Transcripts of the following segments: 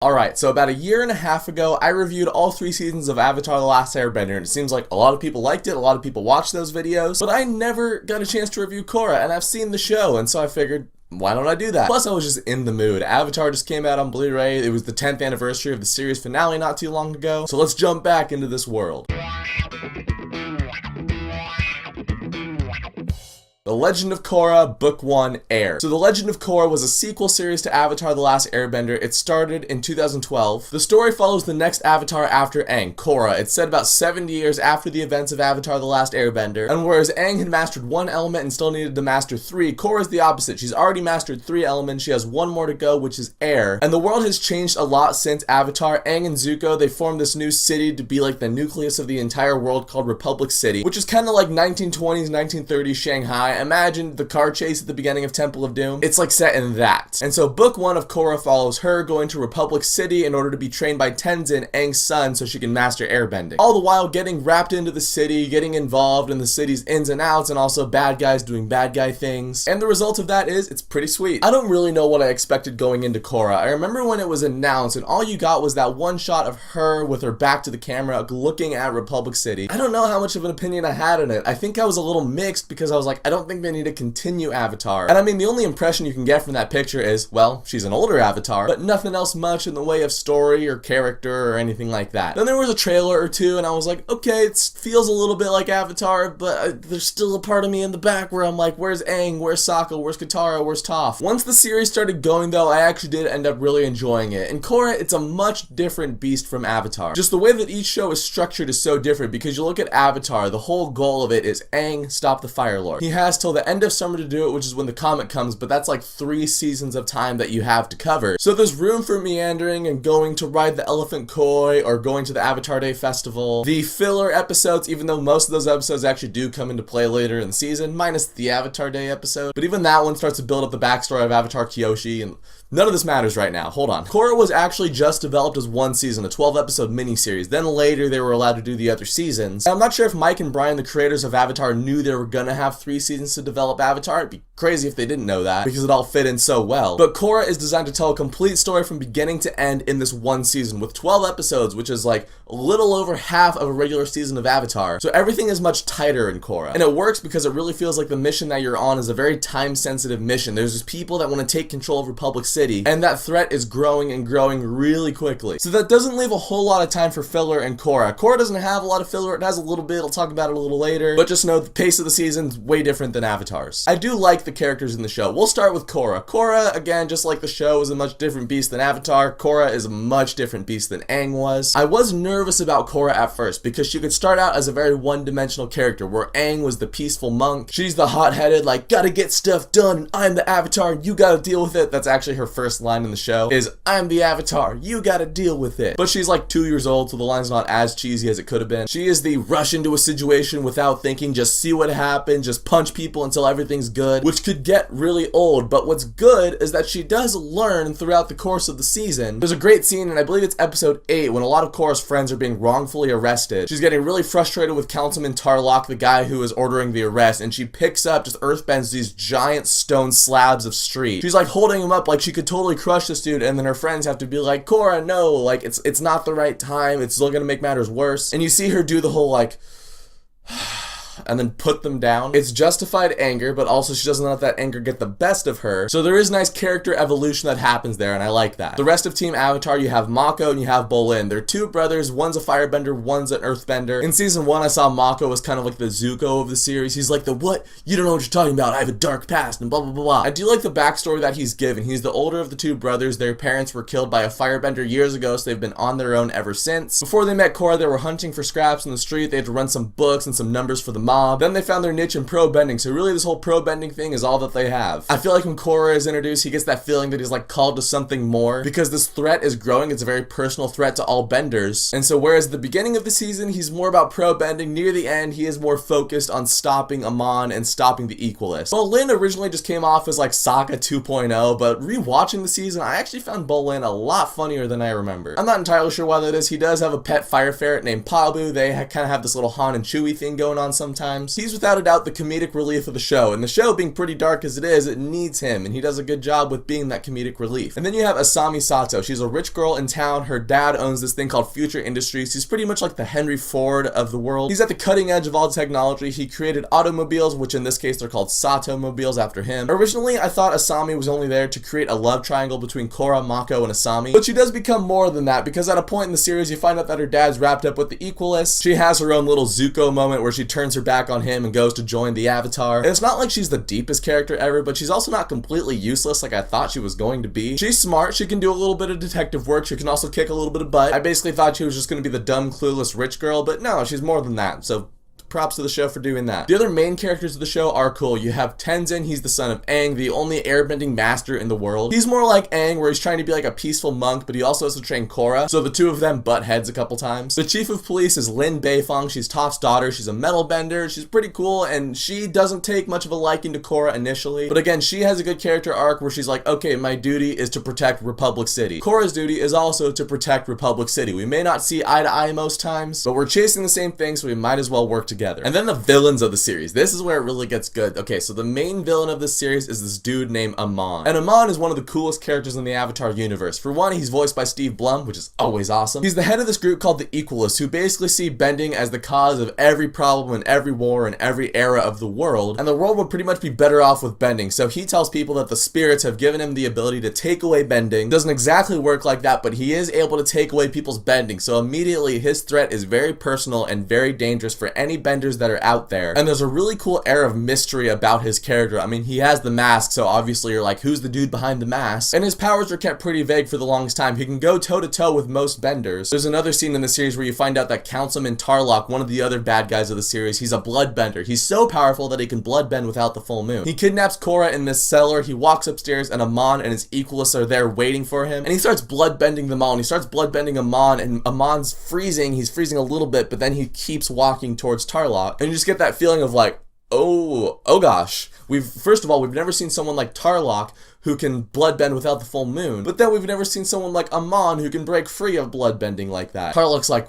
Alright, so about a year and a half ago, I reviewed all 3 seasons of Avatar The Last Airbender, and it seems like a lot of people liked it, a lot of people watched those videos, but I never got a chance to review Korra, and I've seen the show, and so I figured, why don't I do that? Plus, I was just in the mood. Avatar just came out on Blu-ray, it was the 10th anniversary of the series finale not too long ago, so let's jump back into this world. The Legend of Korra, Book 1, Air. So The Legend of Korra was a sequel series to Avatar The Last Airbender. It started in 2012. The story follows the next Avatar after Aang, Korra. It's set about 70 years after the events of Avatar The Last Airbender. And whereas Aang had mastered 1 element and still needed to master 3, Korra is the opposite. She's already mastered 3 elements. She has 1 more to go, which is air. And the world has changed a lot since Avatar. Aang and Zuko, they formed this new city to be like the nucleus of the entire world called Republic City, which is kind of like 1920s, 1930s Shanghai. Imagine the car chase at the beginning of Temple of Doom. It's like set in that. And so book 1 of Korra follows her going to Republic City in order to be trained by Tenzin, Aang's son, so she can master airbending. All the while getting wrapped into the city, getting involved in the city's ins and outs, and also bad guys doing bad guy things. And the result of that is, it's pretty sweet. I don't really know what I expected going into Korra. I remember when it was announced and all you got was that one shot of her with her back to the camera looking at Republic City. I don't know how much of an opinion I had on it. I think I was a little mixed because I was like, I don't think they need to continue Avatar. And I mean, the only impression you can get from that picture is, well, she's an older Avatar, but nothing else much in the way of story or character or anything like that. Then there was a trailer or two and I was like, okay, it feels a little bit like Avatar, but there's still a part of me in the back where I'm like, where's Aang, where's Sokka, where's Katara, where's Toph? Once the series started going though, I actually did end up really enjoying it. In Korra, it's a much different beast from Avatar. Just the way that each show is structured is so different because you look at Avatar, the whole goal of it is Aang, stop the Fire Lord. He has till the end of summer to do it, which is when the comet comes, but that's like 3 seasons of time that you have to cover. So there's room for meandering and going to ride the Elephant Koi or going to the Avatar Day Festival. The filler episodes, even though most of those episodes actually do come into play later in the season, minus the Avatar Day episode, but even that one starts to build up the backstory of Avatar Kyoshi, and none of this matters right now. Hold on. Korra was actually just developed as 1 season, a 12-episode miniseries. Then later they were allowed to do the other seasons. And I'm not sure if Mike and Brian, the creators of Avatar, knew they were gonna have 3 seasons to develop Avatar. It'd be crazy if they didn't know that because it all fit in so well. But Korra is designed to tell a complete story from beginning to end in this 1 season with 12 episodes, which is like a little over half of a regular season of Avatar. So everything is much tighter in Korra. And it works because it really feels like the mission that you're on is a very time-sensitive mission. There's just people that want to take control of Republic City, and that threat is growing and growing really quickly. So that doesn't leave a whole lot of time for filler in Korra. Korra doesn't have a lot of filler. It has a little bit. I'll talk about it a little later. But just know the pace of the season's way different than Avatar's. I do like the characters in the show. We'll start with Korra. Korra, again, just like the show, is a much different beast than Avatar. Korra is a much different beast than Aang was. I was nervous about Korra at first because she could start out as a very one-dimensional character where Aang was the peaceful monk. She's the hot-headed, like, gotta get stuff done. I'm the Avatar. You gotta deal with it. That's actually her first line in the show is, I'm the Avatar. You gotta deal with it. But she's like 2 years old, so the line's not as cheesy as it could have been. She is the rush into a situation without thinking, just see what happens, just punch people until everything's good, which could get really old. But what's good is that she does learn throughout the course of the season. There's a great scene, and I believe it's episode 8, when a lot of Korra's friends are being wrongfully arrested. She's getting really frustrated with Councilman Tarlok, the guy who is ordering the arrest, and she picks up, just earthbends these giant stone slabs of street. She's like holding them up like she could totally crush this dude, and then her friends have to be like, Korra, no, like it's not the right time, it's still gonna make matters worse. And you see her do the whole like and then put them down. It's justified anger, but also she doesn't let that anger get the best of her. So there is nice character evolution that happens there, and I like that. The rest of Team Avatar, you have Mako and you have Bolin. They're 2 brothers, one's a firebender, one's an earthbender. In season 1, I saw Mako as kind of like the Zuko of the series. He's like the, what? You don't know what you're talking about. I have a dark past and blah, blah, blah, blah. I do like the backstory that he's given. He's the older of the 2 brothers. Their parents were killed by a firebender years ago, so they've been on their own ever since. Before they met Korra, they were hunting for scraps in the street. They had to run some books and some numbers for the mob. Then they found their niche in pro bending, so really this whole pro bending thing is all that they have. I feel like when Korra is introduced, he gets that feeling that he's like called to something more because this threat is growing. It's a very personal threat to all benders. And so whereas at the beginning of the season he's more about pro bending, near the end he is more focused on stopping Amon and stopping the Equalists. Bolin originally just came off as like Sokka 2.0, but rewatching the season I actually found Bolin a lot funnier than I remember. I'm not entirely sure why that is. He does have a pet fire ferret named Pabu. They kind of have this little Han and Chewie thing going on sometimes. times. He's without a doubt the comedic relief of the show, and the show being pretty dark as it is, it needs him, and he does a good job with being that comedic relief. And then you have Asami Sato. She's a rich girl in town. Her dad owns this thing called Future Industries. He's pretty much like the Henry Ford of the world. He's at the cutting edge of all technology. He created automobiles, which in this case they're called Sato mobiles after him. Originally, I thought Asami was only there to create a love triangle between Korra, Mako, and Asami, but she does become more than that, because at a point in the series you find out that her dad's wrapped up with the Equalists. She has her own little Zuko moment where she turns her back on him and goes to join the Avatar. And it's not like she's the deepest character ever, but she's also not completely useless like I thought she was going to be. She's smart, she can do a little bit of detective work, she can also kick a little bit of butt. I basically thought she was just going to be the dumb, clueless rich girl, but no, she's more than that, so props to the show for doing that. The other main characters of the show are cool. You have Tenzin, he's the son of Aang, the only airbending master in the world. He's more like Aang, where he's trying to be like a peaceful monk, but he also has to train Korra, so the two of them butt heads a couple times. The chief of police is Lin Beifong. She's Toph's daughter. She's a metal bender. She's pretty cool, and she doesn't take much of a liking to Korra initially, but again, she has a good character arc where she's like, okay, my duty is to protect Republic City. Korra's duty is also to protect Republic City. We may not see eye to eye most times, but we're chasing the same thing, so we might as well work together. And then the villains of the series. This is where it really gets good. Okay, so the main villain of this series is this dude named Amon. And Amon is one of the coolest characters in the Avatar universe. For one, he's voiced by Steve Blum, which is always awesome. He's the head of this group called the Equalists, who basically see bending as the cause of every problem in every war in every era of the world, and the world would pretty much be better off with bending. So he tells people that the spirits have given him the ability to take away bending. Doesn't exactly work like that, but he is able to take away people's bending. So immediately his threat is very personal and very dangerous for any benders that are out there. And there's a really cool air of mystery about his character. I mean, he has the mask, so obviously you're like, who's the dude behind the mask? And his powers are kept pretty vague for the longest time. He can go toe to toe with most benders. There's another scene in the series where you find out that Councilman Tarlok, one of the other bad guys of the series, he's a bloodbender. He's so powerful that he can bloodbend without the full moon. He kidnaps Korra in this cellar. He walks upstairs, and Amon and his Equalists are there waiting for him. And he starts bloodbending them all. And he starts bloodbending Amon, and Amon's freezing. He's freezing a little bit, but then he keeps walking towards Tarlok. And you just get that feeling of like, oh gosh. First of all, we've never seen someone like Tarlok who can bloodbend without the full moon. But then we've never seen someone like Amon who can break free of bloodbending like that. Tarlok's like,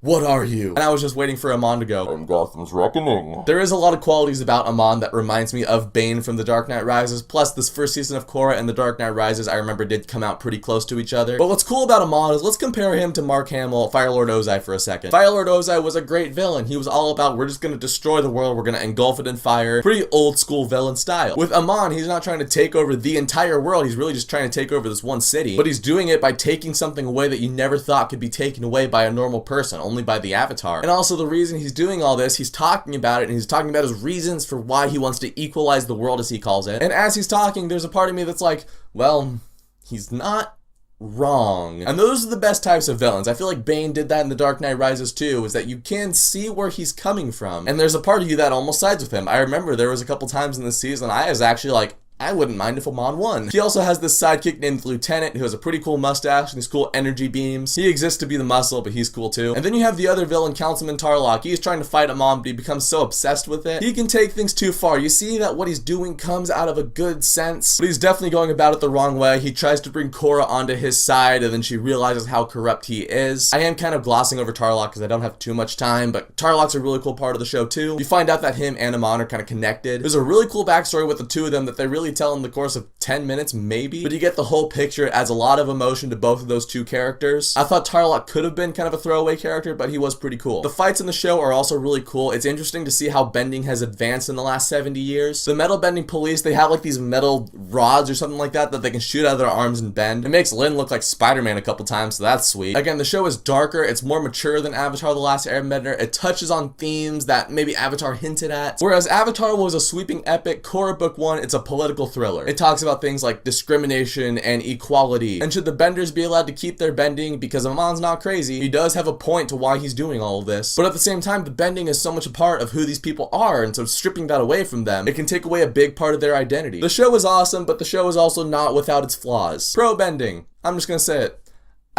what are you? And I was just waiting for Amon to go, I'm Gotham's Reckoning. There is a lot of qualities about Amon that reminds me of Bane from The Dark Knight Rises, plus this first season of Korra and The Dark Knight Rises I remember did come out pretty close to each other. But what's cool about Amon is let's compare him to Mark Hamill, Firelord Ozai for a second. Firelord Ozai was a great villain. He was all about, we're just gonna destroy the world, we're gonna engulf it in fire. Pretty old school villain style. With Amon, he's not trying to take over the entire world, he's really just trying to take over this one city, but he's doing it by taking something away that you never thought could be taken away by a normal person, only by the Avatar. And also the reason he's doing all this, he's talking about it, and he's talking about his reasons for why he wants to equalize the world, as he calls it. And as he's talking, there's a part of me that's like, well, he's not wrong. And those are the best types of villains. I feel like Bane did that in The Dark Knight Rises too, is that you can see where he's coming from. And there's a part of you that almost sides with him. I remember there was a couple times in this season I was actually like, I wouldn't mind if Amon won. He also has this sidekick named Lieutenant who has a pretty cool mustache and these cool energy beams. He exists to be the muscle, but he's cool too. And then you have the other villain, Councilman Tarlok. He's trying to fight Amon, but he becomes so obsessed with it. He can take things too far. You see that what he's doing comes out of a good sense, but he's definitely going about it the wrong way. He tries to bring Korra onto his side, and then she realizes how corrupt he is. I am kind of glossing over Tarlok because I don't have too much time, but Tarlok's a really cool part of the show too. You find out that him and Amon are kind of connected. There's a really cool backstory with the two of them that they really tell in the course of 10 minutes maybe, but you get the whole picture. It adds a lot of emotion to both of those two characters. I thought Tarlok could have been kind of a throwaway character, but he was pretty cool. The fights in the show are also really cool. It's interesting to see how bending has advanced in the last 70 years. The metal bending police, they have like these metal rods or something like that they can shoot out of their arms and bend. It makes Lin look like Spider-Man a couple times, so that's sweet. Again, the show is darker, it's more mature than Avatar The Last Airbender. It touches on themes that maybe Avatar hinted at. Whereas Avatar was a sweeping epic, Korra Book 1, it's a political thriller. It talks about things like discrimination and equality. And should the benders be allowed to keep their bending? Because Amon's not crazy. He does have a point to why he's doing all of this. But at the same time, the bending is so much a part of who these people are, and so stripping that away from them, it can take away a big part of their identity. The show is awesome, but the show is also not without its flaws. Pro bending. I'm just gonna say it.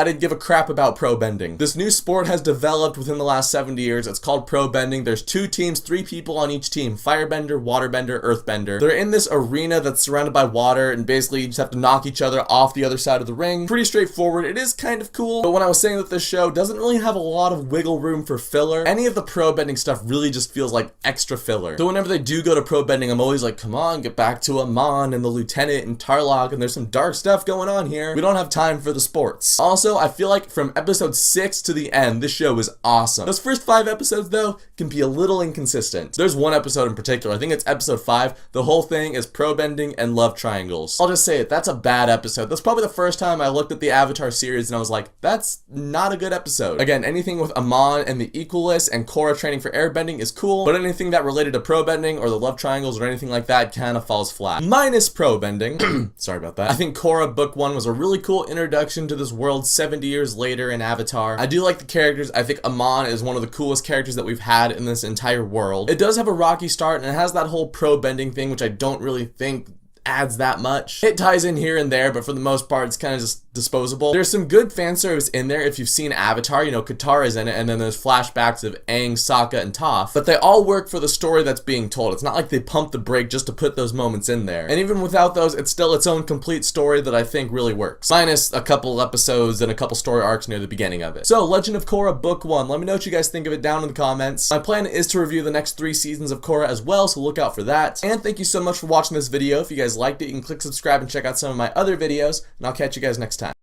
I didn't give a crap about pro bending. This new sport has developed within the last 70 years. It's called pro bending. There's 2 teams, 3 people on each team. Firebender, waterbender, earthbender. They're in this arena that's surrounded by water, and basically you just have to knock each other off the other side of the ring. Pretty straightforward. It is kind of cool, but when I was saying that this show doesn't really have a lot of wiggle room for filler, any of the pro bending stuff really just feels like extra filler. So whenever they do go to pro bending, I'm always like, come on, get back to Amon and the Lieutenant and Tarlok, and there's some dark stuff going on here. We don't have time for the sports. Also, I feel like from episode 6 to the end, this show is awesome. Those first 5 episodes, though, can be a little inconsistent. There's one episode in particular, I think it's episode 5, the whole thing is pro bending and love triangles. I'll just say it, that's a bad episode. That's probably the first time I looked at the Avatar series and I was like, that's not a good episode. Again, anything with Amon and the Equalists and Korra training for airbending is cool, but anything that related to pro bending or the love triangles or anything like that kind of falls flat. Minus pro bending. Sorry about that. I think Korra Book 1 was a really cool introduction to this world 70 years later in Avatar. I do like the characters. I think Amon is one of the coolest characters that we've had in this entire world. It does have a rocky start and it has that whole pro bending thing, which I don't really think adds that much. It ties in here and there, but for the most part, it's kind of just disposable. There's some good fan service in there if you've seen Avatar. You know, Katara's in it, and then there's flashbacks of Aang, Sokka, and Toph, but they all work for the story that's being told. It's not like they pump the brake just to put those moments in there. And even without those, it's still its own complete story that I think really works. Minus a couple episodes and a couple story arcs near the beginning of it. So, Legend of Korra Book 1. Let me know what you guys think of it down in the comments. My plan is to review the next 3 seasons of Korra as well, so look out for that. And thank you so much for watching this video. If you guys liked it, you can click subscribe and check out some of my other videos, and I'll catch you guys next time.